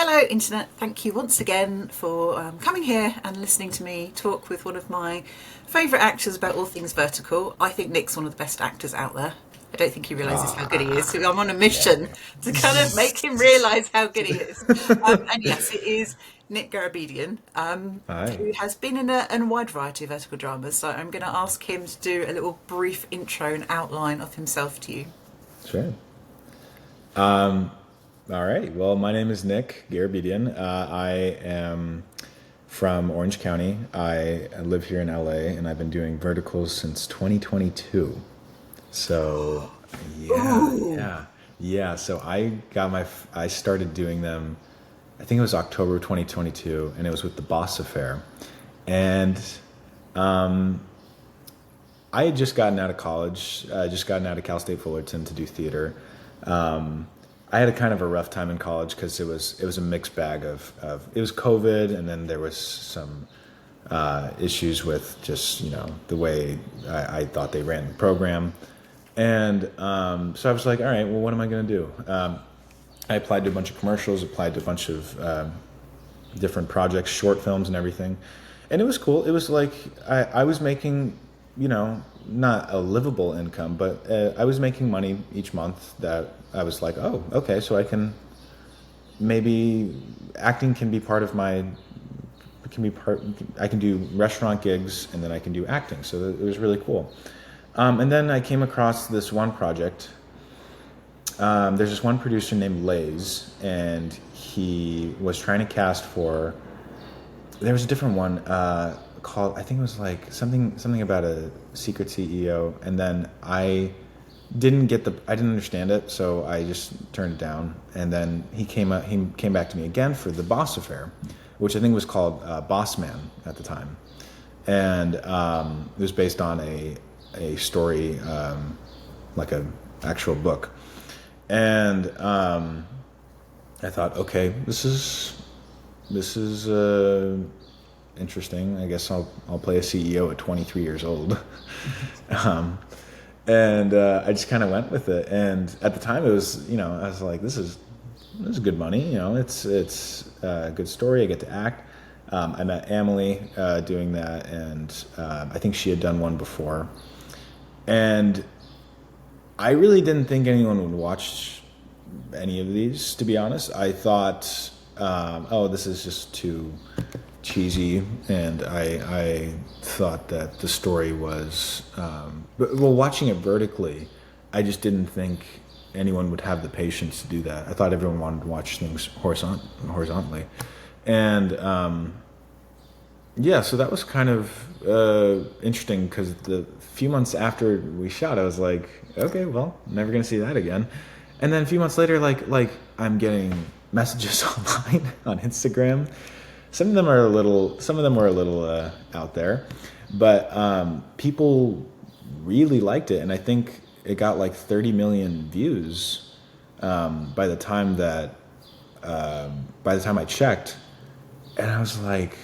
Hello, Internet. Thank you once again for coming here and listening to me talk with one of my favourite actors about all things vertical. I think Nick's one of the best actors out there. I don't think he realises how good he is. So I'm on a mission to kind of make him realise how good he is. And yes, it is Nick Garabedian, Hi. who has been in a wide variety of vertical dramas. So I'm going to ask him to do a little brief intro and outline of himself to you. Sure. All right. Well, my name is Nick Garabedian. I am from Orange County. I live here in LA, and I've been doing verticals since 2022. So, yeah. So I started doing them. I think it was October 2022, and it was with the Boss Affair, and I had just gotten out of college. I just gotten out of Cal State Fullerton to do theater. I had a kind of a rough time in college because it was a mixed bag of it was COVID, and then there was some issues with just the way I thought they ran the program, and so I was like, all right, well, what am I going to do? I applied to a bunch of commercials, applied to a bunch of different projects, short films, and everything, and it was cool. It was like I was making not a livable income, but I was making money each month that I was like, oh, okay, so I can maybe acting can be part of my I can do restaurant gigs and then I can do acting. So it was really cool. And then I came across this one project. There's this one producer named Lays, and he was trying to cast for. There was a different one called, I think it was like something about a secret CEO, and then I didn't understand it, so I just turned it down. And then he came back to me again for the Boss Affair, which I think was called Boss Man at the time, and it was based on a story, like a actual book. And I thought, okay, this is interesting. I guess I'll play a CEO at 23 years old. And I just kind of went with it. And at the time, it was I was like, this is good money. It's a good story. I get to act. I met Emily doing that, and I think she had done one before. And I really didn't think anyone would watch any of these, to be honest. I thought, oh, this is just too cheesy, and I thought that the story was, watching it vertically, I just didn't think anyone would have the patience to do that. I thought everyone wanted to watch things horizontally, and so that was kind of interesting, because the few months after we shot, I was like, okay, well, never gonna see that again. And then a few months later, like I'm getting messages online on Instagram. Some of them were a little out there, but people really liked it, and I think it got like 30 million views by the time I checked, and I was like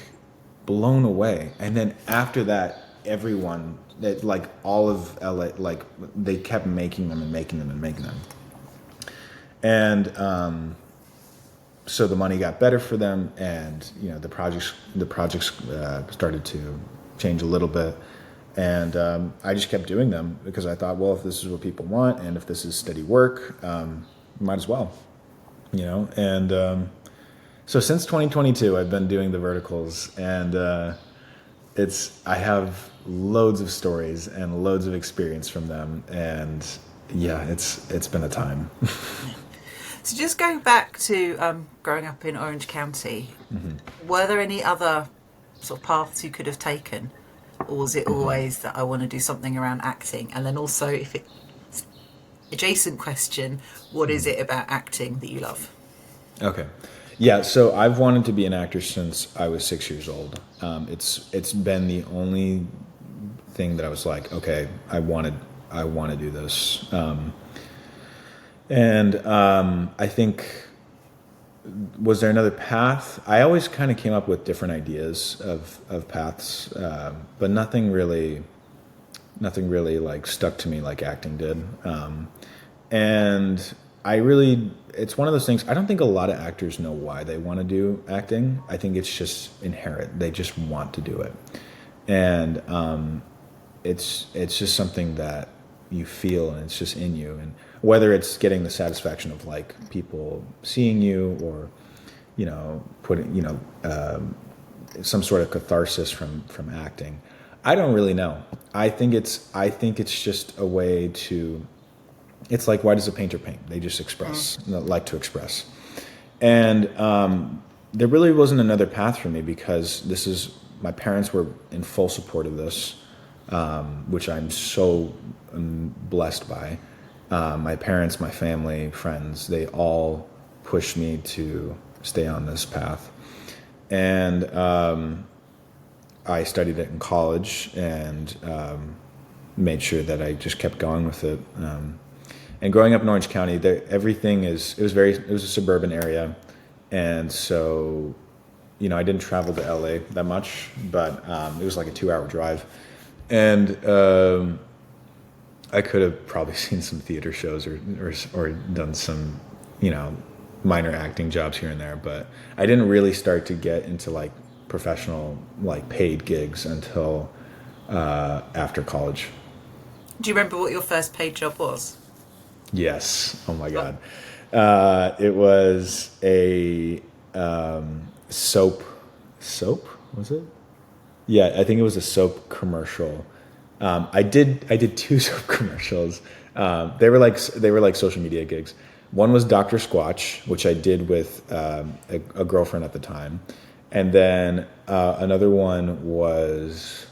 blown away. And then after that, everyone that like all of LA, like they kept making them and making them and making them, and so the money got better for them, and the projects started to change a little bit, and I just kept doing them because I thought, well, if this is what people want, and if this is steady work, might as well, And so since 2022, I've been doing the verticals, and I have loads of stories and loads of experience from them, and yeah, it's been a time. So just going back to growing up in Orange County, were there any other sort of paths you could have taken? Or was it always that I want to do something around acting? And then also, if it's adjacent question, what is it about acting that you love? Okay. Yeah, so I've wanted to be an actor since I was 6 years old. It's been the only thing that I was like, okay, I want to do this. And I think, was there another path? I always kind of came up with different ideas of paths, but nothing really like stuck to me like acting did. And it's one of those things. I don't think a lot of actors know why they want to do acting. I think it's just inherent. They just want to do it. And it's just something that you feel, and it's just in you. And whether it's getting the satisfaction of like people seeing you, or putting some sort of catharsis from acting, I don't really know. I think it's just a way to. It's like, why does a painter paint? They just express, like to express. And there really wasn't another path for me, because my parents were in full support of this, which I'm so blessed by. My parents, my family, friends, they all pushed me to stay on this path. And I studied it in college, and made sure that I just kept going with it. And growing up in Orange County, it was a suburban area. And so, I didn't travel to LA that much, but it was like a 2-hour drive. And I could have probably seen some theater shows or done some, minor acting jobs here and there. But I didn't really start to get into like professional, like paid gigs until after college. Do you remember what your first paid job was? Yes. Oh my God. It was a soap. Soap, was it? Yeah, I think it was a soap commercial. I did 2 soap commercials. They were like social media gigs. One was Dr. Squatch, which I did with a girlfriend at the time, and then another one was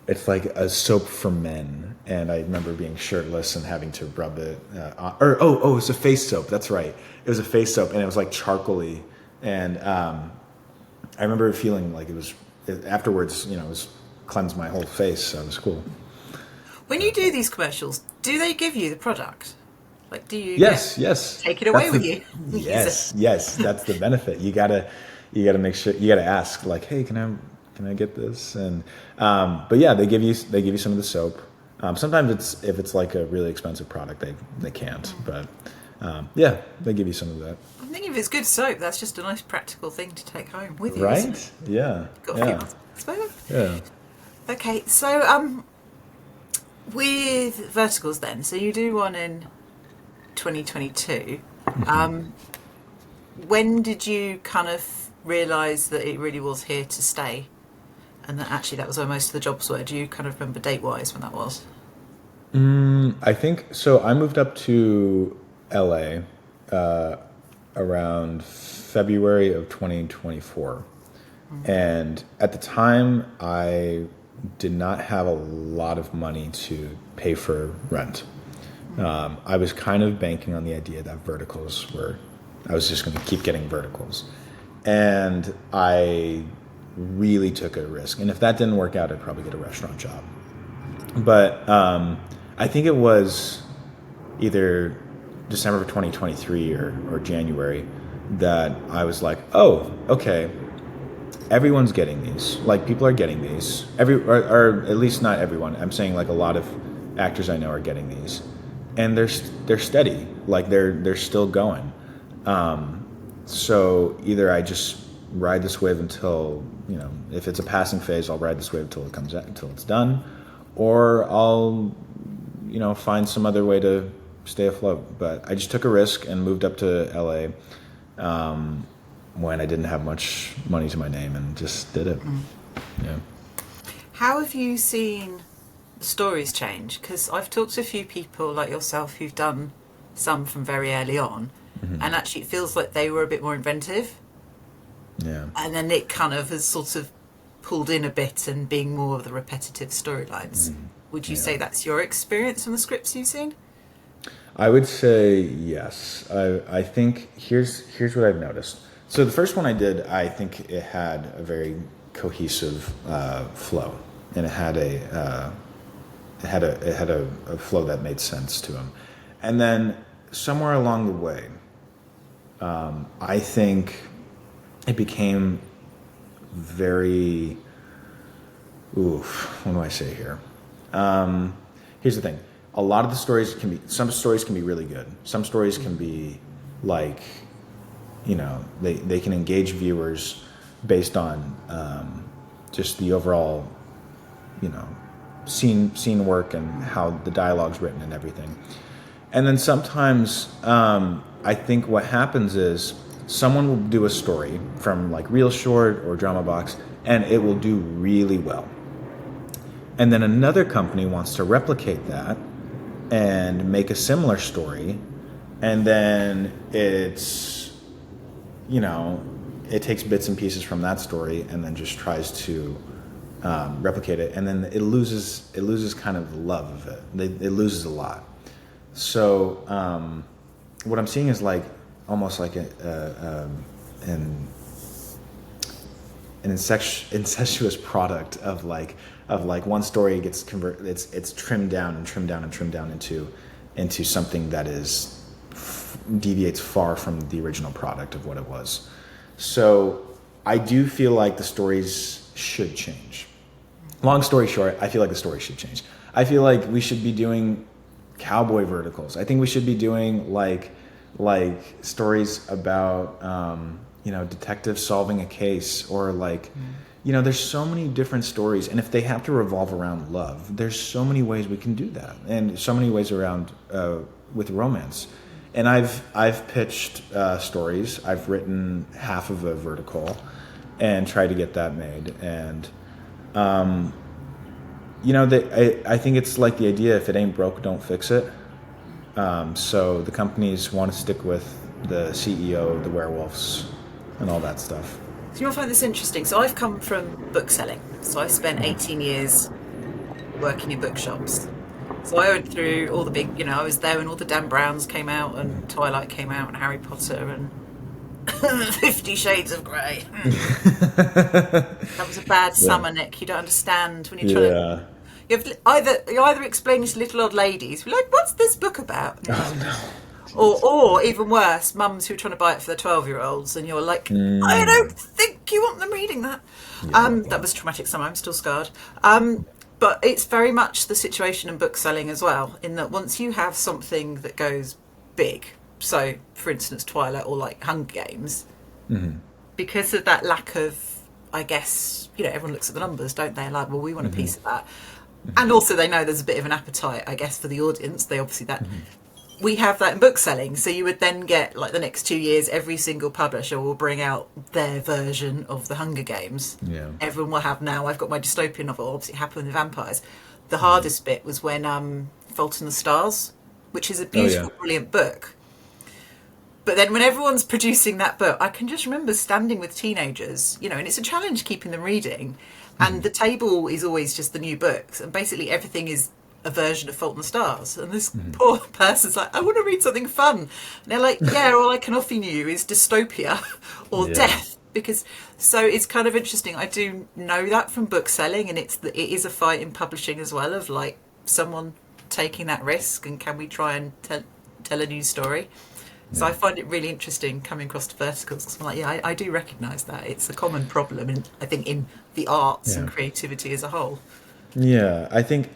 it's like a soap for men. And I remember being shirtless and having to rub it. It was a face soap. That's right. It was a face soap, and it was like charcoaly. And I remember feeling like afterwards, it was cleansed my whole face. So it was cool. When you do these commercials, do they give you the product? Like, do you? Yes. Take it away with you. Yes. That's the benefit. You gotta make sure. You gotta ask, like, hey, can I get this? And but yeah, they give you some of the soap. Sometimes if it's like a really expensive product, they can't. But yeah, they give you some of that. I'm thinking if it's good soap, that's just a nice practical thing to take home with you. Right? Isn't it? Yeah. Got a few months, I suppose. Yeah. Okay, so with verticals then, so you do one in 2022. When did you kind of realise that it really was here to stay, and that actually that was where most of the jobs were? Do you kind of remember date-wise when that was? I think so. I moved up to LA around February of 2024. And at the time, I did not have a lot of money to pay for rent. I was kind of banking on the idea that I was just going to keep getting verticals. And I really took a risk. And if that didn't work out, I'd probably get a restaurant job. But I think it was either December of 2023 or January that I was like, oh, okay, everyone's getting these. Like, people are getting these. Or at least not everyone. I'm saying like a lot of actors I know are getting these. And they're steady. Like, they're still going. So either I just ride this wave until, if it's a passing phase, I'll ride this wave until it's done, or I'll, find some other way to stay afloat. But I just took a risk and moved up to LA when I didn't have much money to my name, and just did it. Yeah. How have you seen the stories change? Because I've talked to a few people like yourself who've done some from very early on, and actually it feels like they were a bit more inventive. Yeah. And then it kind of has sort of pulled in a bit and being more of the repetitive storylines. Would you say that's your experience from the scripts you've seen? I would say yes. I think here's what I've noticed. So the first one I did, I think it had a very cohesive flow, and it had a flow that made sense to him. And then somewhere along the way, I think it became very, what do I say here? Here's the thing. a lot of the stories some stories can be really good. Some stories can be like, they can engage viewers based on just the overall, scene work and how the dialogue's written and everything. And then sometimes I think what happens is someone will do a story from like Real Short or Drama Box, and it will do really well. And then another company wants to replicate that and make a similar story, and then it takes bits and pieces from that story and then just tries to replicate it, and then it loses kind of the love of it. It loses a lot. So what I'm seeing is like almost like an incestuous product of like one story gets converted. It's trimmed down into something that deviates far from the original product of what it was. So I do feel like the stories should change. Long story short, I feel like the story should change. I feel like we should be doing cowboy verticals. I think we should be doing like stories about detectives solving a case, or there's so many different stories, and if they have to revolve around love, there's so many ways we can do that, and so many ways around with romance. And I've pitched stories. I've written half of a vertical and tried to get that made, and I think it's like the idea, if it ain't broke, don't fix it. So the companies want to stick with the CEO, the werewolves, and all that stuff. So you'll find this interesting. So I've come from book selling. So I spent 18 years working in bookshops. So I went through all the big, I was there when all the Dan Browns came out, and Twilight came out, and Harry Potter, and 50 Shades of Grey. That was a bad summer, Nick. You don't understand when you're trying to... You either explain this to little old ladies, we're like, what's this book about? Oh, no. Or even worse, mums who are trying to buy it for their 12-year-olds, and you're like, I don't think you want them reading that. That was a traumatic summer. I'm still scarred. But it's very much the situation in book selling as well, in that once you have something that goes big, so for instance Twilight or like Hunger Games, because of that lack of, I guess, everyone looks at the numbers, don't they? Like, well, we want a piece of that. And also they know there's a bit of an appetite, I guess, for the audience. They obviously we have that in book selling. So you would then get, like, the next 2 years, every single publisher will bring out their version of the Hunger Games. Yeah. Everyone will have, now I've got my dystopian novel, obviously it happened with vampires. The hardest bit was when Fault in the Stars, which is a beautiful, brilliant book. But then when everyone's producing that book, I can just remember standing with teenagers, and it's a challenge keeping them reading. And the table is always just the new books. And basically everything is a version of Fault in the Stars. And this poor person's like, I want to read something fun. And they're like, all I can offer you is dystopia or death. So it's kind of interesting. I do know that from book selling, and it is a fight in publishing as well, of like someone taking that risk, and can we try and tell a new story? So I find it really interesting coming across to verticals, because I'm like, I do recognise that it's a common problem, I think in the arts and creativity as a whole. Yeah, I think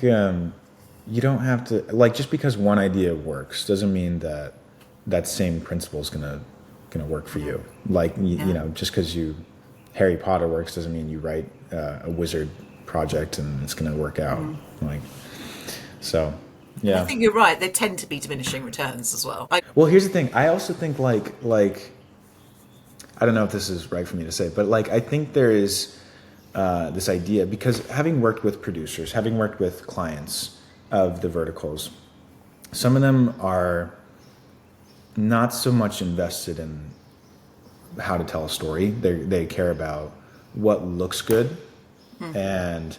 you don't have to, like, just because one idea works doesn't mean that same principle is gonna work for you. Like, just because Harry Potter works doesn't mean you write a wizard project and it's gonna work out. Like, so. Yeah. I think you're right. They tend to be diminishing returns as well. Well, here's the thing. I also think like I don't know if this is right for me to say, but like I think there is this idea, because having worked with producers, having worked with clients of the verticals, some of them are not so much invested in how to tell a story. They care about what looks good, and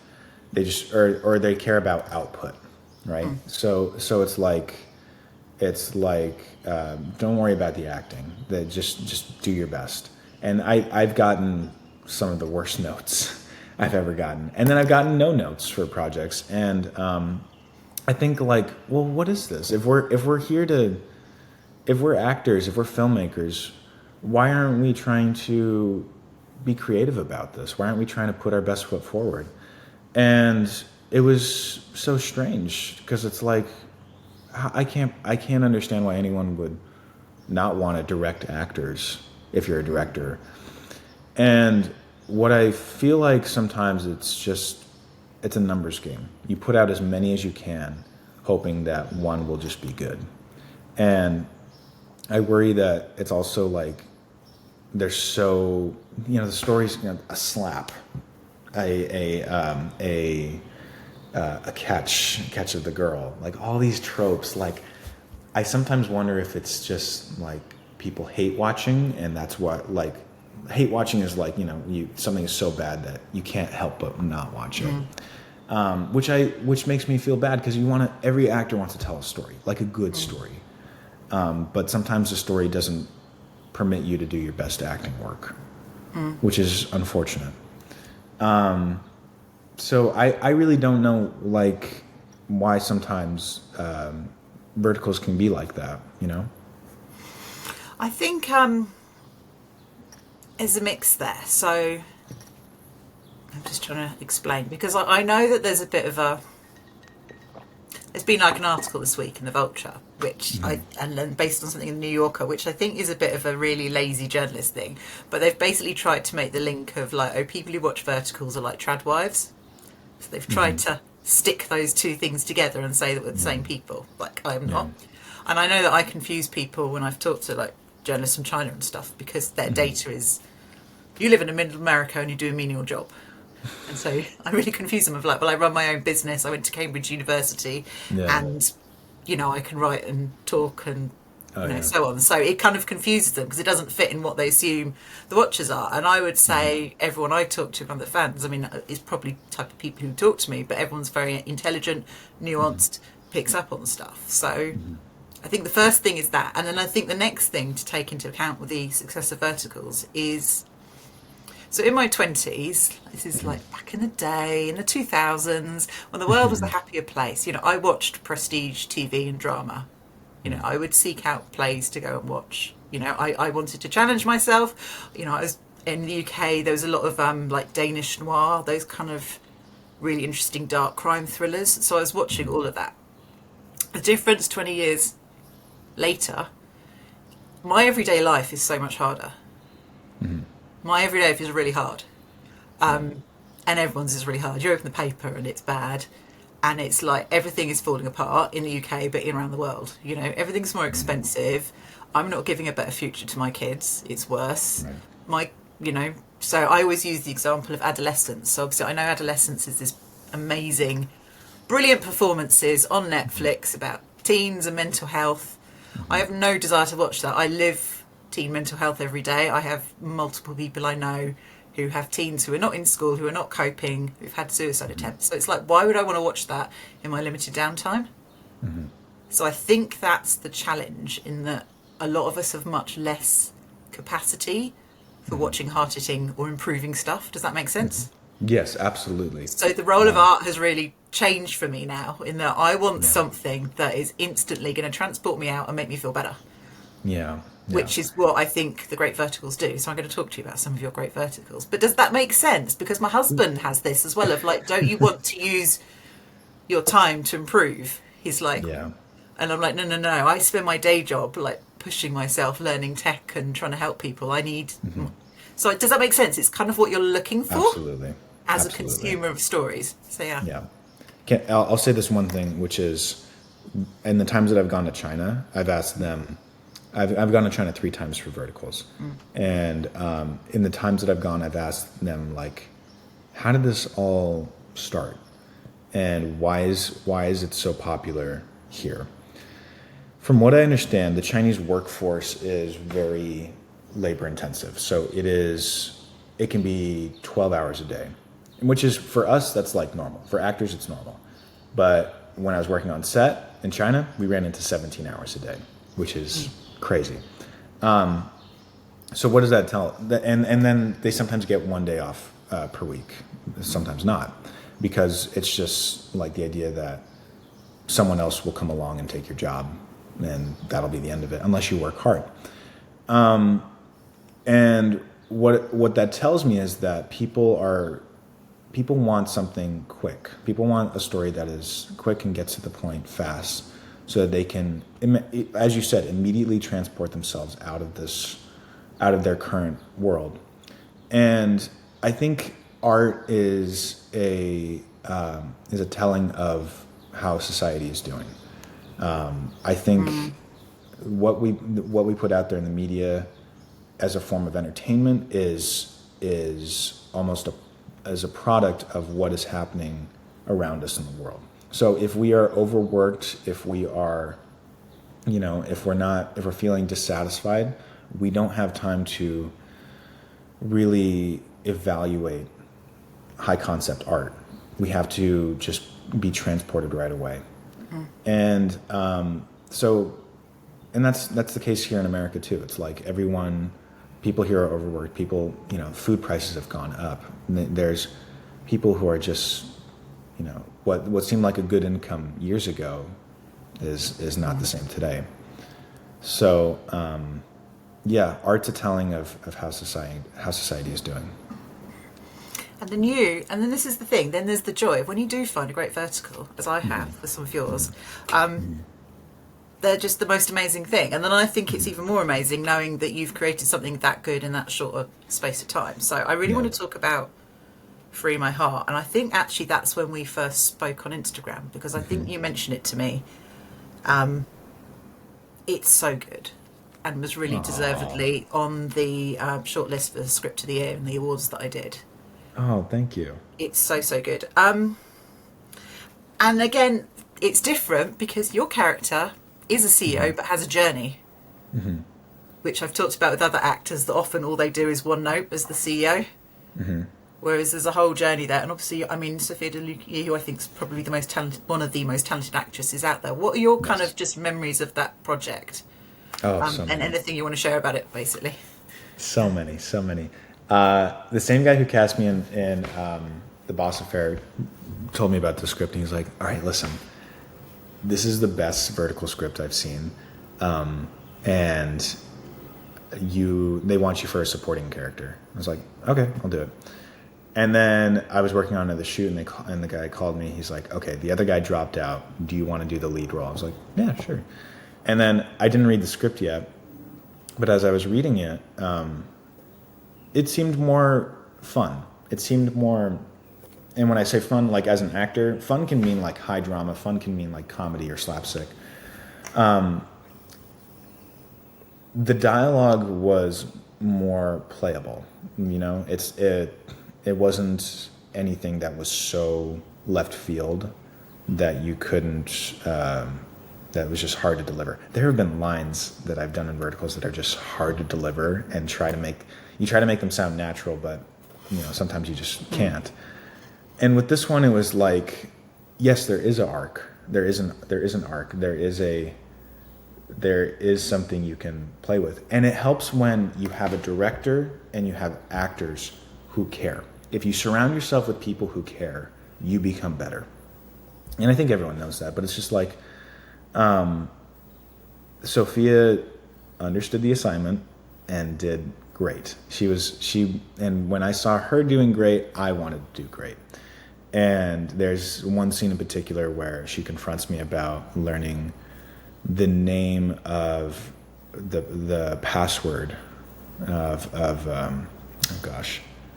they just or they care about output. Right. So it's like don't worry about the acting. That just do your best. And I've gotten some of the worst notes I've ever gotten, and then I've gotten no notes for projects. And I think like, well, what is this? If we're actors, if we're filmmakers, why aren't we trying to be creative about this? Why aren't we trying to put our best foot forward? And it was so strange because it's like I can't understand why anyone would not want to direct actors if you're a director. And what I feel like sometimes it's a numbers game. You put out as many as you can, hoping that one will just be good. And I worry that it's also like they're so, the story's, a slap, a catch of the girl, like all these tropes. Like I sometimes wonder if it's just like people hate watching, and that's what like hate watching is like, something is so bad that you can't help but not watch it. Which makes me feel bad because every actor wants to tell a story, like a good story. But sometimes the story doesn't permit you to do your best acting work, which is unfortunate. So I really don't know, like, why sometimes verticals can be like that, I think there's a mix there. So I'm just trying to explain, because I know that there's a bit of there's been like an article this week in the Vulture, which and then based on something in the New Yorker, which I think is a bit of a really lazy journalist thing. But they've basically tried to make the link of like, people who watch verticals are like trad wives. So they've tried to stick those two things together and say that we're the same people. Like, I'm not. And I know that I confuse people when I've talked to like journalists from China and stuff, because their data is, you live in the middle of America and you do a menial job. And so I really confuse them of like, well, I run my own business. I went to Cambridge University and, I can write and talk and so on. So it kind of confuses them because it doesn't fit in what they assume the watchers are. And I would say everyone I talk to from the fans, I mean, is probably the type of people who talk to me, but everyone's very intelligent, nuanced, picks up on stuff. So I think the first thing is that. And then I think the next thing to take into account with the success of verticals is, so in my 20s, this is like back in the day, in the 2000s, when the world was a happier place, I watched prestige TV and drama. I would seek out plays to go and watch. I wanted to challenge myself. I was in the UK, there was a lot of like Danish noir, those kind of really interesting dark crime thrillers. So I was watching all of that. The difference 20 years later, my everyday life is so much harder. My everyday life is really hard. And everyone's is really hard. You open the paper and it's bad. And it's like everything is falling apart in the UK, but around the world. Everything's more expensive. I'm not giving a better future to my kids. It's worse. So I always use the example of adolescence. So obviously I know adolescence is this amazing, brilliant performances on Netflix about teens and mental health. I have no desire to watch that. I live teen mental health every day. I have multiple people I know who have teens who are not in school, who are not coping, who've had suicide attempts. So it's like, why would I want to watch that in my limited downtime? So I think that's the challenge, in that a lot of us have much less capacity for watching hard-hitting or improving stuff. Does that make sense? Yes, absolutely. So the role of art has really changed for me now, in that I want something that is instantly going to transport me out and make me feel better. Which is what I think the great verticals do. So I'm going to talk to you about some of your great verticals. But does that make sense? Because my husband has this as well, of like, don't you want to use your time to improve? He's like, and I'm like, no. I spend my day job like pushing myself, learning tech and trying to help people. I need. So does that make sense? It's kind of what you're looking for. Absolutely. As a consumer of stories. So I'll say this one thing, which is, in the times that I've gone to China, I've asked them. I've gone to China 3 times for verticals, and in the times that I've gone, I've asked them, like, how did this all start, and why is it so popular here? From what I understand, the Chinese workforce is very labor intensive, so it can be 12 hours a day, which is, for us, that's like normal. For actors, it's normal, but when I was working on set in China, we ran into 17 hours a day, which is crazy. So what does that tell? And then they sometimes get 1 day off per week, sometimes not, because it's just like the idea that someone else will come along and take your job, and that'll be the end of it, unless you work hard. And what that tells me is that people people want something quick. People want a story that is quick and gets to the point fast, so that they can, as you said, immediately transport themselves out of their current world. And I think art is a telling of how society is doing. I think what we put out there in the media as a form of entertainment is almost as a product of what is happening around us in the world. So if we are overworked, if we are, if we're feeling dissatisfied, we don't have time to really evaluate high concept art. We have to just be transported right away. And that's the case here in America too. It's like people here are overworked. People, food prices have gone up. There's people who are just, what seemed like a good income years ago is not the same today. So, art's a telling of how society is doing. And then this is the thing, then there's the joy. When you do find a great vertical, as I have with some of yours, they're just the most amazing thing. And then I think it's even more amazing knowing that you've created something that good in that short space of time. So I really want to talk about Free My Heart. And I think actually that's when we first spoke on Instagram, because I think you mentioned it to me. It's so good and was really deservedly on the shortlist for the script of the year and the awards that I did. Oh, thank you. It's so good. And again, it's different because your character is a CEO but has a journey, which I've talked about with other actors, that often all they do is one note as the CEO, whereas there's a whole journey there. And obviously, I mean, Sophia DeLucia, who I think is probably one of the most talented actresses out there. What are your kind of just memories of that project? So and anything you want to share about it, basically? So many. The same guy who cast me in The Boss Affair told me about the script, and he's like, all right, listen, this is the best vertical script I've seen. And they want you for a supporting character. I was like, okay, I'll do it. And then I was working on another shoot, and the guy called me. He's like, okay, the other guy dropped out. Do you want to do the lead role? I was like, yeah, sure. And then I didn't read the script yet, but as I was reading it, it seemed more fun. It seemed more, and when I say fun, like as an actor, fun can mean like high drama. Fun can mean like comedy or slapstick. The dialogue was more playable. It wasn't anything that was so left field that you couldn't. That was just hard to deliver. There have been lines that I've done in verticals that are just hard to deliver and try to make them sound natural, but sometimes you just can't. And with this one, it was like, yes, there is an arc. There is an arc. There is something you can play with, and it helps when you have a director and you have actors who care. If you surround yourself with people who care, you become better. And I think everyone knows that, but it's just like. Sophia understood the assignment and did great. And when I saw her doing great, I wanted to do great. And there's one scene in particular where she confronts me about learning the name of the password of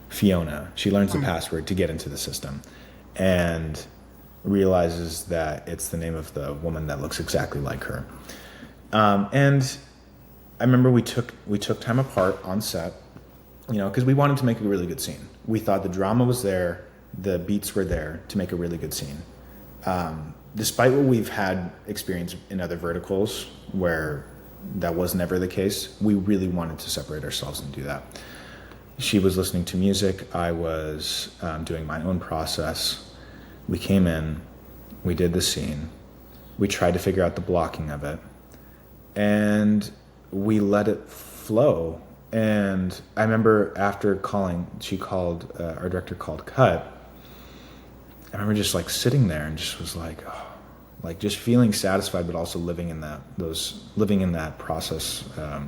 Fiona. She learns the password to get into the system, and realizes that it's the name of the woman that looks exactly like her. And I remember we took time apart on set, because we wanted to make a really good scene. We thought the drama was there, the beats were there to make a really good scene. Despite what we've had experience in other verticals where that was never the case, we really wanted to separate ourselves and do that. She was listening to music. I was doing my own process. We came in, we did the scene, we tried to figure out the blocking of it, and we let it flow. And I remember after our director called cut, I remember just like sitting there and just was like, just feeling satisfied, but also living in that process,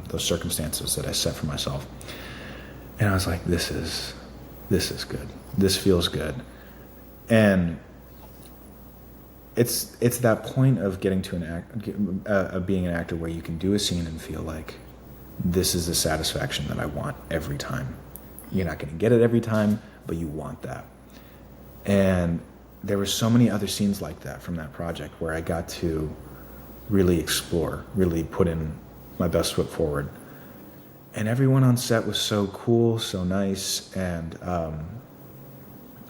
those circumstances that I set for myself. And I was like, this is good. This feels good. And it's that point of getting to of being an actor where you can do a scene and feel like this is the satisfaction that I want every time. You're not going to get it every time, but you want that. And there were so many other scenes like that from that project where I got to really explore, really put in my best foot forward. And everyone on set was so cool, so nice, and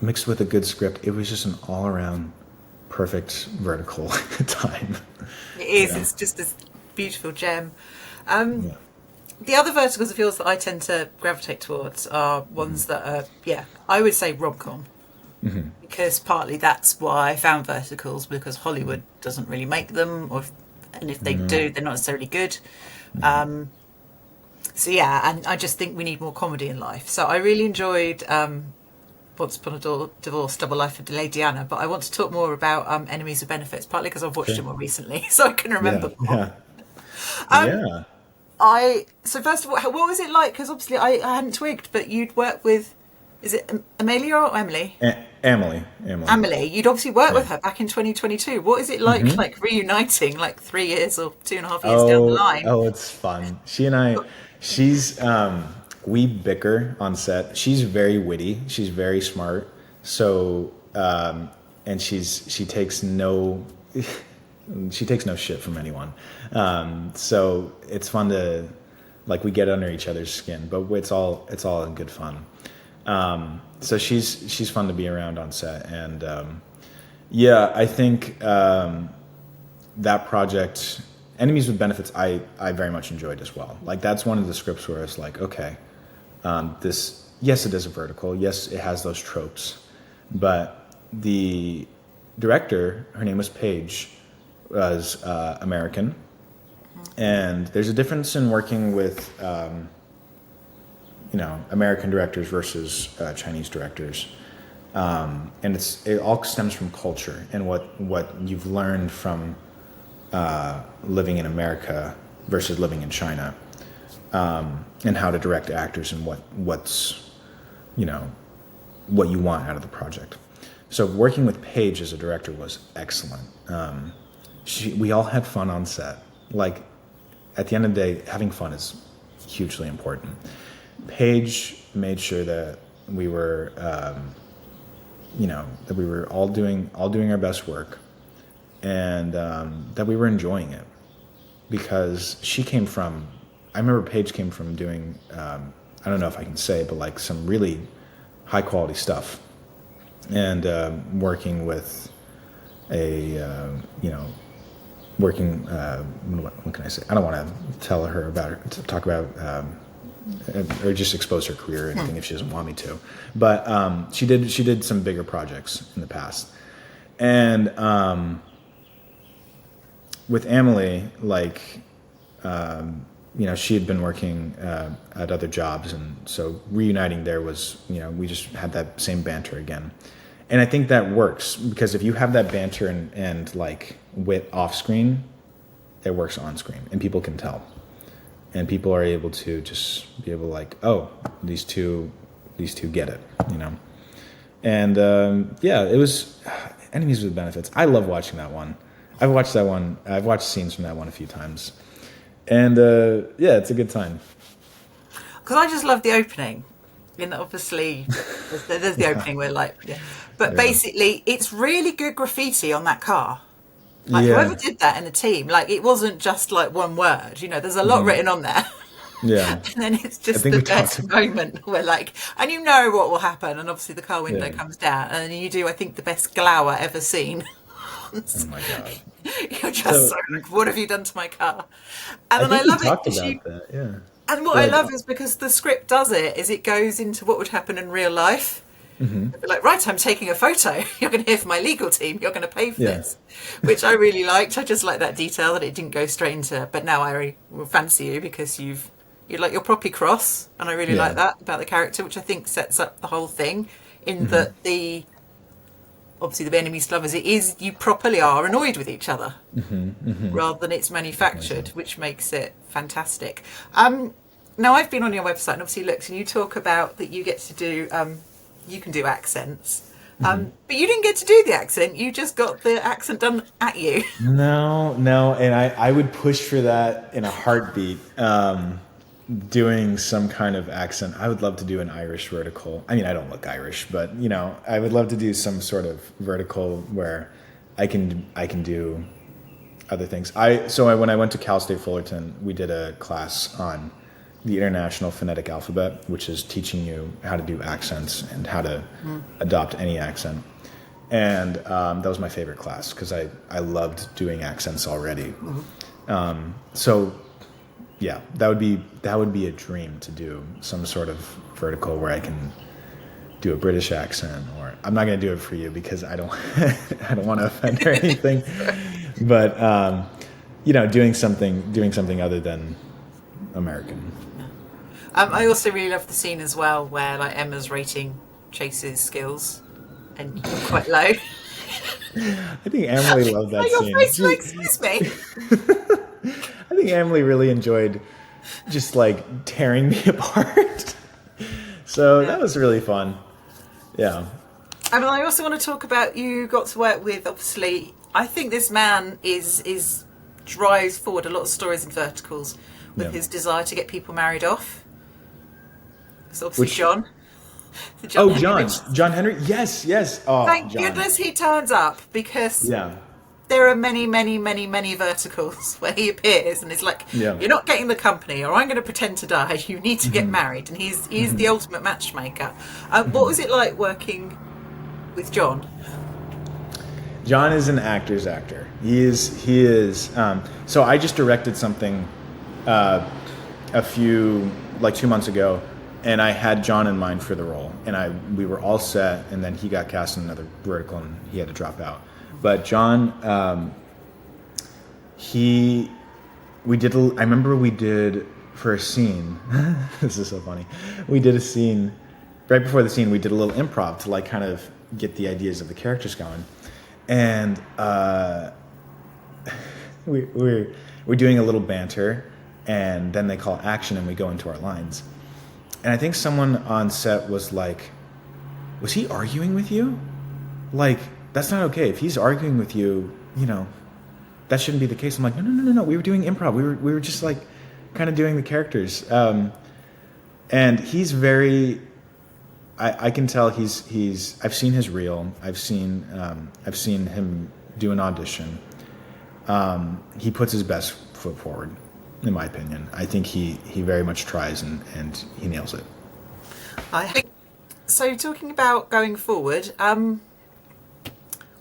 mixed with a good script, it was just an all-around perfect vertical time. It is. It's just this beautiful gem. The other verticals of yours that I tend to gravitate towards are ones that are, I would say rom-com. Mm-hmm. Because partly that's why I found verticals, because Hollywood doesn't really make them, and if they do, they're not necessarily good. And I just think we need more comedy in life. So I really enjoyed Once Upon a Divorce, Double Life of Lady Anna, but I want to talk more about Enemies of Benefits, partly because I've watched it more recently, so I can remember more. So first of all, what was it like? Because obviously I hadn't twigged, but you'd worked with, is it Amelia or Emily? Emily. You'd obviously worked with her back in 2022. What is it like, reuniting like 3 years or 2.5 years down the line? Oh, it's fun. She and I, we bicker on set. She's very witty. She's very smart. So, and she takes no shit from anyone. So it's fun to, like, we get under each other's skin, but it's all in good fun. So she's fun to be around on set. And, I think, that project, Enemies with Benefits, I very much enjoyed as well. Like, that's one of the scripts where it's like, okay, yes, it is a vertical. Yes, it has those tropes, but the director, her name was Paige, was American, and there's a difference in working with American directors versus Chinese directors, and it all stems from culture and what you've learned from living in America versus living in China, and how to direct actors and what you want out of the project. So working with Paige as a director was excellent. We all had fun on set. Like, at the end of the day, having fun is hugely important. Paige made sure that we were, that we were all doing our best work, and that we were enjoying it. Because I remember Paige came from doing, I don't know if I can say, but like some really high quality stuff, and working with what can I say? I don't want to tell her talk about or just expose her career or anything if she doesn't want me to. But she did some bigger projects in the past, and with Emily, like, she had been working at other jobs, and so reuniting there was, we just had that same banter again. And I think that works, because if you have that banter and like wit off screen, it works on screen, and people can tell. And people are able to just be able to, like, oh, these two get it, And it was Enemies with Benefits. I love watching that one. I've watched scenes from that one a few times. And it's a good time. Because I just love the opening. Obviously, there's the opening where, like, but basically, it's really good graffiti on that car. Like, whoever did that in the team, like, it wasn't just like one word. There's a lot written on there. Yeah. And then it's just the best moment where, like, and you know what will happen, and obviously the car window comes down, and then you do, I think, the best glower ever seen. Oh my god! You're just so like, what have you done to my car? And then I love it. That, yeah. And what I love is, because the script does it, is it goes into what would happen in real life. Mm-hmm. Like, right, I'm taking a photo. You're going to hear from my legal team. You're going to pay for this, which I really liked. I just like that detail that it didn't go straight into. But now I will fancy you because you're properly cross, and I really like that about the character, which I think sets up the whole thing. In that obviously the enemies to lovers, it is, you properly are annoyed with each other, rather than it's manufactured, which makes it fantastic. Now, I've been on your website and obviously looked, and you talk about that you get to do, you can do accents. But you didn't get to do the accent. You just got the accent done at you. No, and I would push for that in a heartbeat. Doing some kind of accent. I would love to do an Irish vertical. I mean, I don't look Irish, but I would love to do some sort of vertical where I can do other things. When I went to Cal State Fullerton, we did a class on the International Phonetic Alphabet, which is teaching you how to do accents and how to adopt any accent. And that was my favorite class because I loved doing accents already. Yeah, that would be a dream to do some sort of vertical where I can do a British accent. Or I'm not going to do it for you because I don't I don't want to offend or anything. But doing something other than American. I also really love the scene as well where like Emma's rating Chase's skills, and you're quite low. I think Emily loved that scene. Your face makes me. I think Emily really enjoyed just like tearing me apart. So that was really fun. Yeah. And I also want to talk about you got to work with, obviously, I think this man is drives forward a lot of stories and verticals with his desire to get people married off. So obviously John. John Henry. Yes. Oh, thank John. goodness he turns up, because there are many verticals where he appears and it's like, you're not getting the company, or I'm going to pretend to die. You need to get married, and he's the ultimate matchmaker. What was it like working with John? John is an actor's actor. He is. So I just directed something a few, like 2 months ago, and I had John in mind for the role, and we were all set, and then he got cast in another vertical, and he had to drop out. But John, I remember we did for a scene. This is so funny. We did a scene right before the scene. We did a little improv to like kind of get the ideas of the characters going, and we're doing a little banter, and then they call action, and we go into our lines. And I think someone on set was like, "Was he arguing with you? Like, that's not okay. If he's arguing with you, that shouldn't be the case." I'm like, no. We were doing improv. We were just like kind of doing the characters. And he's very, I can tell I've seen his reel. I've seen him do an audition. He puts his best foot forward, in my opinion. I think he very much tries and he nails it. I think so. Talking about going forward,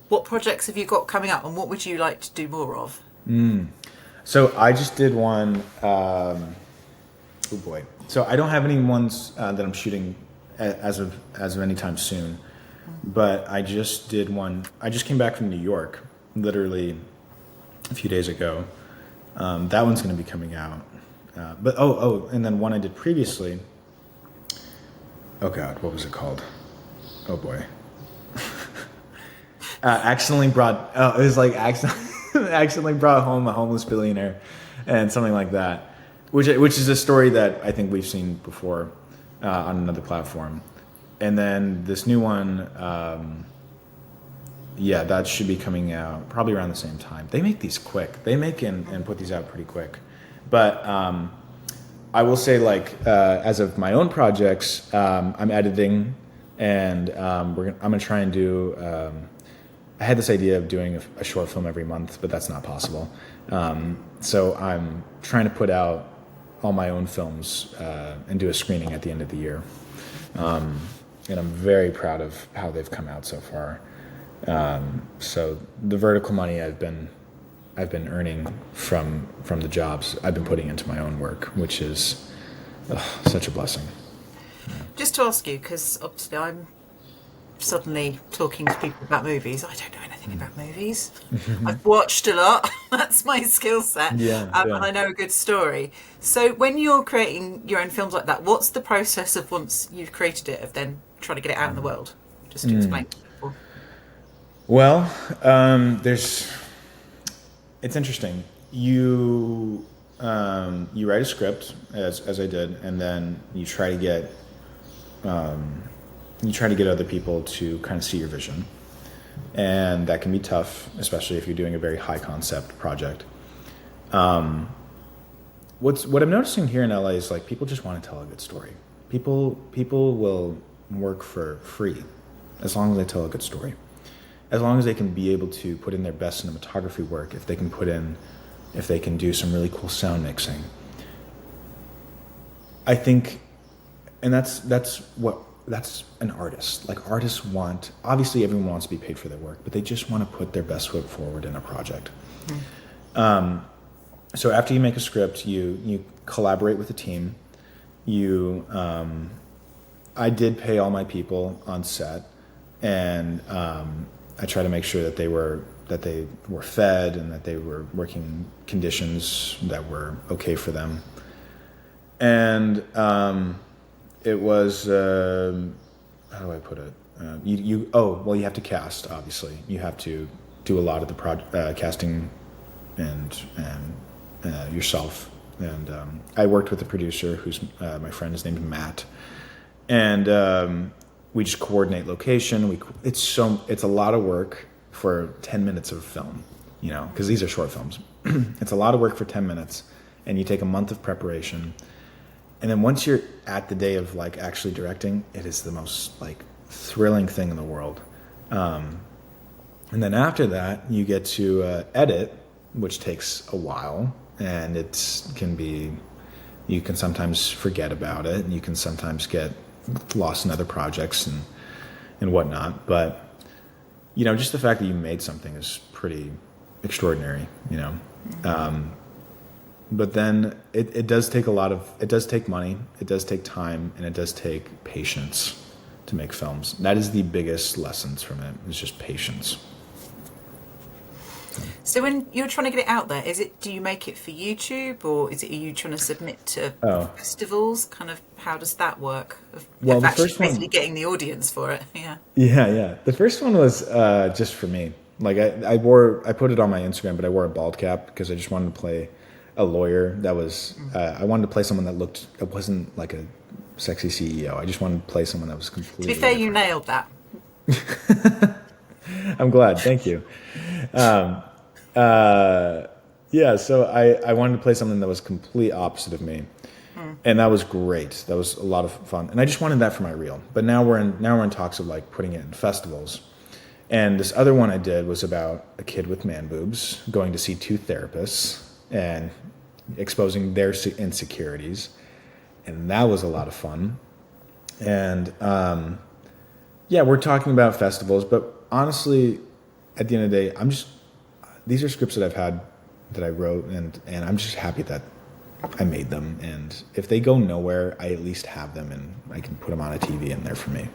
what projects have you got coming up, and what would you like to do more of? So I just did one. Oh boy! So I don't have any ones that I'm shooting as of any time soon, but I just did one. I just came back from New York, literally a few days ago. That one's going to be coming out. But and then one I did previously. Oh God, what was it called? Oh boy. Accidentally brought home a homeless billionaire, and something like that, which is a story that I think we've seen before on another platform. And then this new one, that should be coming out probably around the same time. They make these quick. They make and put these out pretty quick. But I will say, like, as of my own projects, I'm editing, and I'm gonna try and do. I had this idea of doing a short film every month, but that's not possible. So I'm trying to put out all my own films and do a screening at the end of the year. And I'm very proud of how they've come out so far. So the vertical money I've been earning from the jobs I've been putting into my own work, which is such a blessing. Just to ask you, because obviously I'm suddenly talking to people about movies. I don't know anything about movies. I've watched a lot. That's my skill set. And I know a good story. So when you're creating your own films like that, what's the process of, once you've created it, of then trying to get it out in the world? Just to explain to people. Well, it's interesting. You write a script, as I did, and then you try to get you try to get other people to kind of see your vision. And that can be tough, especially if you're doing a very high concept project. What I'm noticing here in LA is like people just want to tell a good story. People will work for free as long as they tell a good story. As long as they can be able to put in their best cinematography work, if they can do some really cool sound mixing. I think, and that's an artist. Like artists want, obviously everyone wants to be paid for their work, but they just want to put their best foot forward in a project. So after you make a script, you collaborate with the team. I did pay all my people on set, and I try to make sure that they were fed and that they were working conditions that were okay for them. And it was how do I put it? You have to cast. Obviously, you have to do a lot of the casting and yourself. And I worked with a producer who's my friend. His name's Matt, and we just coordinate location. It's a lot of work for 10 minutes of film, because these are short films. It's a lot of work for 10 minutes, and you take a month of preparation. And then once you're at the day of like actually directing, it is the most like thrilling thing in the world. And then after that, you get to edit, which takes a while, and you can sometimes forget about it, and you can sometimes get lost in other projects and whatnot. But just the fact that you made something is pretty extraordinary. But then it does take it does take money, it does take time, and it does take patience to make films. That is the biggest lessons from it, is just patience. So when you're trying to get it out there, do you make it for YouTube, or are you trying to submit to festivals? Kind of, how does that work? Well, the actually first one, basically getting the audience for it. Yeah. The first one was just for me. Like I put it on my Instagram, but I wore a bald cap because I just wanted to play a lawyer that was. I wanted to play someone it wasn't like a sexy CEO. I just wanted to play someone that was completely. To be fair, different. you nailed that. I'm glad. Thank you. So I wanted to play something that was complete opposite of me. And that was great. That was a lot of fun. And I just wanted that for my reel. But now we're in talks of like putting it in festivals. And this other one I did was about a kid with man boobs going to see two therapists and exposing their insecurities. And that was a lot of fun. And we're talking about festivals, but honestly, at the end of the day, these are scripts that I've had, that I wrote, and I'm just happy that I made them. And if they go nowhere, I at least have them, and I can put them on a TV, and they're for me.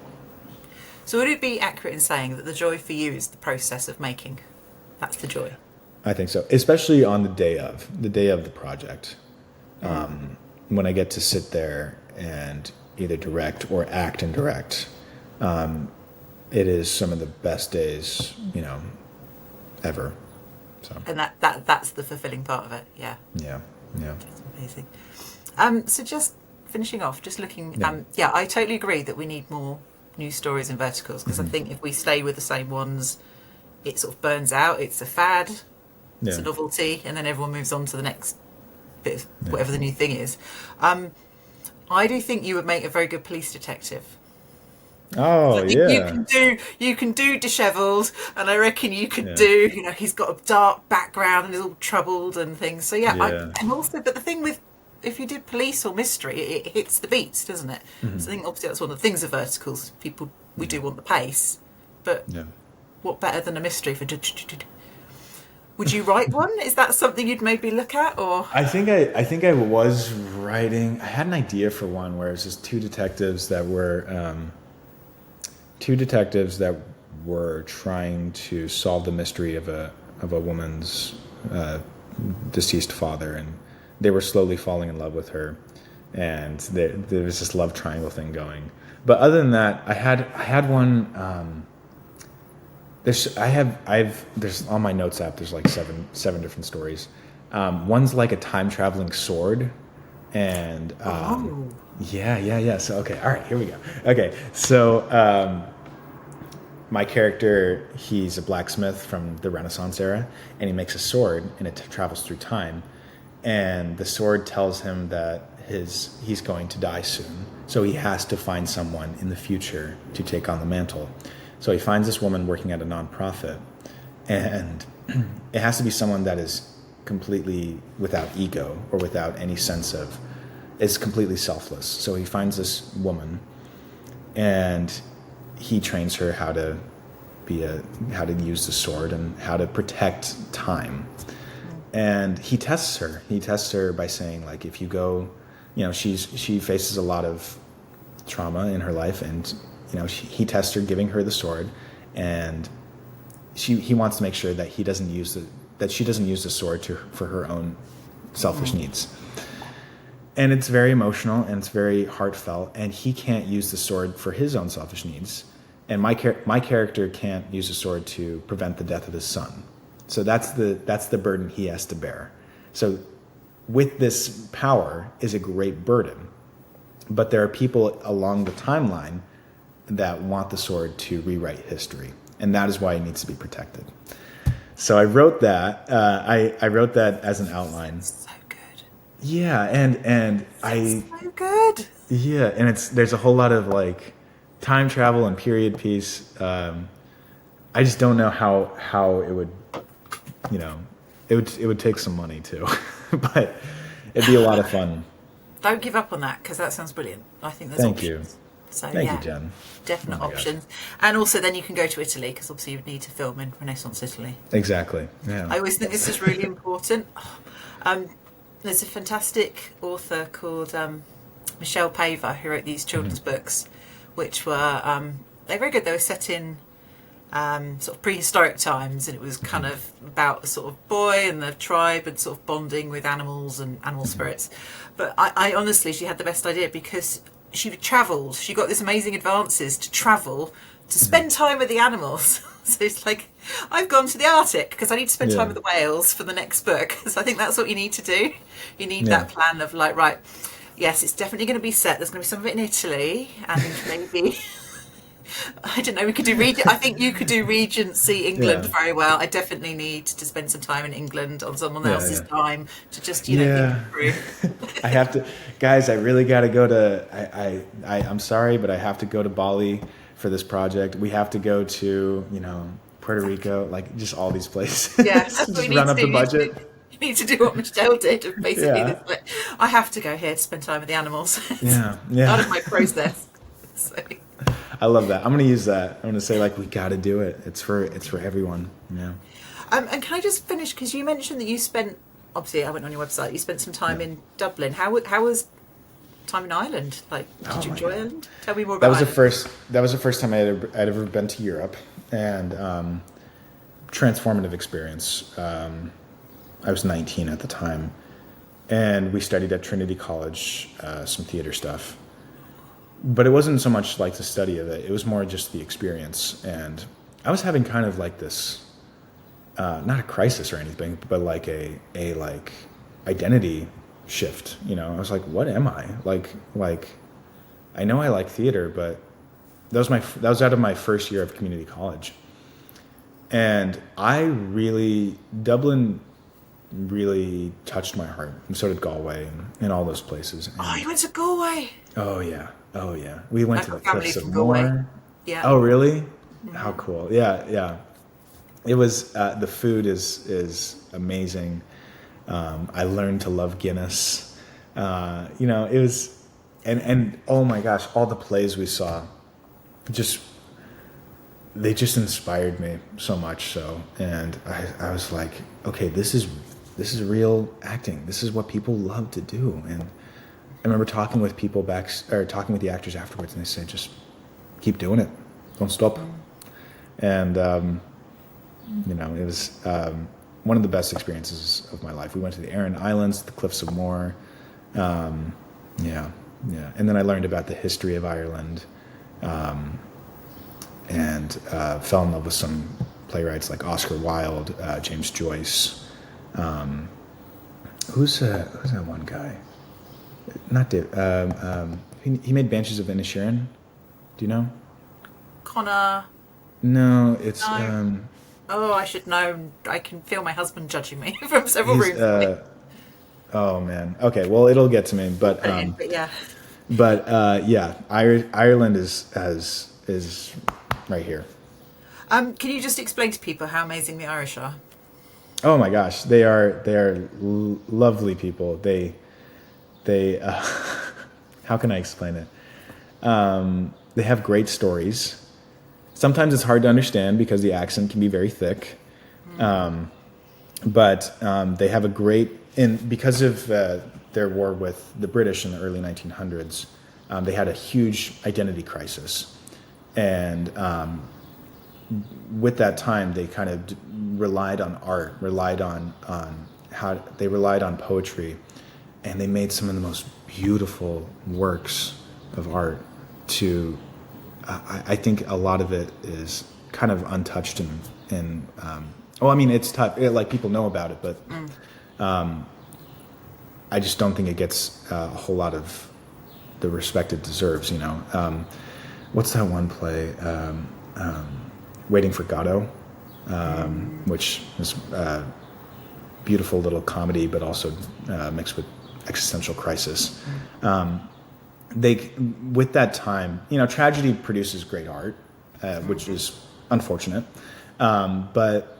So would it be accurate in saying that the joy for you is the process of making? That's the joy. I think so, especially on the day of the project. When I get to sit there and either direct or act and direct, it is some of the best days, ever. So. And that's the fulfilling part of it. Yeah. That's amazing. So just finishing off, just looking. I totally agree that we need more news stories and verticals, because I think if we stay with the same ones, it sort of burns out. It's a fad. It's a novelty, and then everyone moves on to the next bit of whatever the new thing is. I do think you would make a very good police detective. Oh, you can do dishevelled, and I reckon you could do. He's got a dark background and is all troubled and things. So but the thing with, if you did police or mystery, it hits the beats, doesn't it? So I think obviously that's one of the things of verticals. We do want the pace, but what better than a mystery for? Would you write one? Is that something you'd maybe look at, or? I think I was writing. I had an idea for one where it's just two detectives that were trying to solve the mystery of a woman's deceased father, and they were slowly falling in love with her, and there was this love triangle thing going. But other than that, I had one. There's on my notes app. There's like seven different stories. One's like a time traveling sword, And Oh. yeah. So okay, all right, here we go. Okay, so my character, he's a blacksmith from the Renaissance era, and he makes a sword, and it travels through time. And the sword tells him that he's going to die soon, so he has to find someone in the future to take on the mantle. So he finds this woman working at a nonprofit, and it has to be someone that is completely without ego or without any sense of, is completely selfless. So he finds this woman, and he trains her how to use the sword and how to protect time. And he tests her. He tests her by saying, like, if you go, she faces a lot of trauma in her life, and he tests her, giving her the sword, and he wants to make sure that she doesn't use the sword for her own selfish needs. And it's very emotional and it's very heartfelt, and he can't use the sword for his own selfish needs. And my character can't use the sword to prevent the death of his son. So that's the burden he has to bear. So with this power is a great burden. But there are people along the timeline that want the sword to rewrite history. And that is why it needs to be protected. So I wrote that. I wrote that as an outline. So good. Yeah, and So good. Yeah, and there's a whole lot of like time travel and period piece. I just don't know how it would, it would take some money too, but it'd be a lot of fun. Don't give up on that, because that sounds brilliant. I think there's Thank options. you. So, Thank you, Jen. Definite Oh my options. And also then you can go to Italy, because obviously you would need to film in Renaissance Italy. Exactly. Yeah. I always think this is really important. There's a fantastic author called Michelle Paver who wrote these children's books, which were they're very good. They were set in sort of prehistoric times, and it was kind of about a sort of boy and the tribe and sort of bonding with animals and animal spirits. But I honestly, she had the best idea, because she travelled. She got this amazing advances to travel, to spend time with the animals. So it's like, I've gone to the Arctic because I need to spend time with the whales for the next book. So I think that's what you need to do. You need that plan of like, right, yes, it's definitely going to be set. There's going to be some of it in Italy, and maybe, I don't know, we could do I think you could do Regency England very well. I definitely need to spend some time in England on someone else's time to just, think it through. I have to, guys, I really got to go to, I'm sorry, but I have to go to Bali for this project. We have to go to, Puerto Rico, like just all these places. Yeah, that's what just we run need up to the do. budget. You need to do what Michelle did, and basically, I have to go here to spend time with the animals. Yeah. Part of my process. So. I love that. I'm going to use that. I'm going to say, like, we got to do it. It's for everyone. Yeah. And can I just finish, because you mentioned that you spent, obviously I went on your website, you spent some time in Dublin. How was time in Ireland? Like, did you enjoy Ireland? Tell me more about Ireland. That was the first time I'd ever been to Europe, and transformative experience. I was 19 at the time, and we studied at Trinity College, some theater stuff. But it wasn't so much like the study of it. It was more just the experience. And I was having kind of like this, not a crisis or anything, but like a like identity shift. I was like, what am I? Like I know I like theater, but that was out of my first year of community college. And Dublin really touched my heart. And so did Galway and all those places. And, you went to Galway? Oh yeah. We went to the Cliffs of Moher. Yeah. Oh really? Mm-hmm. How cool. Yeah. It was the food is amazing. I learned to love Guinness. It was and oh my gosh, all the plays we saw they just inspired me so much so. And I was like, okay, this is real acting. This is what people love to do. And I remember talking with talking with the actors afterwards, and they said, just keep doing it. Don't stop. And, it was one of the best experiences of my life. We went to the Aran Islands, the Cliffs of Moher. And then I learned about the history of Ireland, and fell in love with some playwrights like Oscar Wilde, James Joyce. Who's that one guy? not Dave. He made Banshees of Inisherin. Do you know? Connor. No, it's No. Oh, I should know. I can feel my husband judging me from several rooms away. Oh man. Okay. Well, it'll get to me, but But yeah. yeah, Ireland is right here. Can you just explain to people how amazing the Irish are? Oh my gosh, they are lovely people. They how can I explain it? They have great stories. Sometimes it's hard to understand because the accent can be very thick. But they have a great, and because of their war with the British in the early 1900s, they had a huge identity crisis. And with that time, they kind of relied on art, relied on poetry, and they made some of the most beautiful works of art. I think a lot of it is kind of untouched and well, I mean, it's tough. Like people know about it, but I just don't think it gets a whole lot of the respect it deserves. You know, what's that one play? Waiting for Godot, which is a beautiful little comedy, but also mixed with existential crisis. With that time, you know, tragedy produces great art, which is unfortunate. But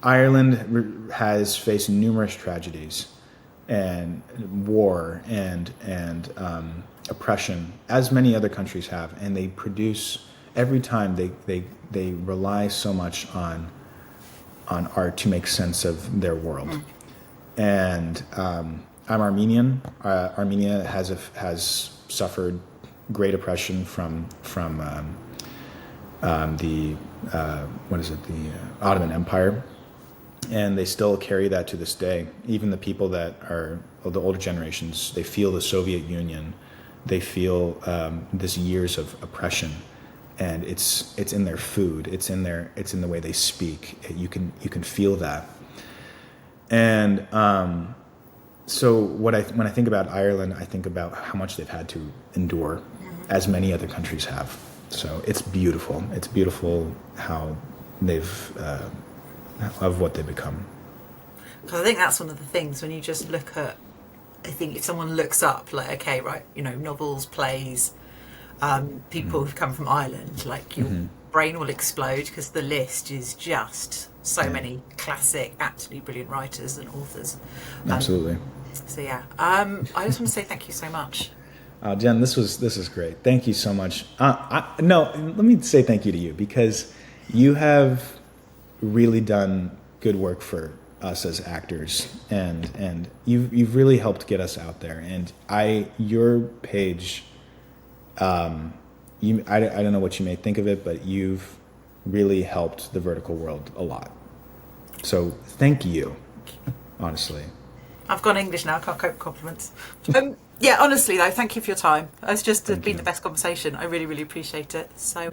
Ireland has faced numerous tragedies and war and oppression, as many other countries have, and they produce every time they rely so much on art to make sense of their world. And I'm Armenian. Armenia has suffered great oppression from the Ottoman Empire, and they still carry that to this day. Even the people that are the older generations, they feel the Soviet Union, they feel this years of oppression, and it's in their food, it's in the way they speak. You can feel that. And so when I think about Ireland, I think about how much they've had to endure, as many other countries have. So it's beautiful. It's beautiful how they've of what they've become. Because I think that's one of the things when you just look at. I think if someone looks up, like, okay, right, you know, novels, plays, people who've come from Ireland, like your brain will explode because the list is just so many classic, absolutely brilliant writers and authors. Absolutely. So yeah, I just want to say thank you so much. Jen, this is great. Thank you so much. No, let me say thank you to you, because you have really done good work for us as actors, and you've really helped get us out there. And your page, I don't know what you may think of it, but you've really helped the vertical world a lot. So thank you, honestly. I've gone English now. I can't cope with compliments. Yeah, honestly though, thank you for your time. It's just been the best conversation. I really, really appreciate it. So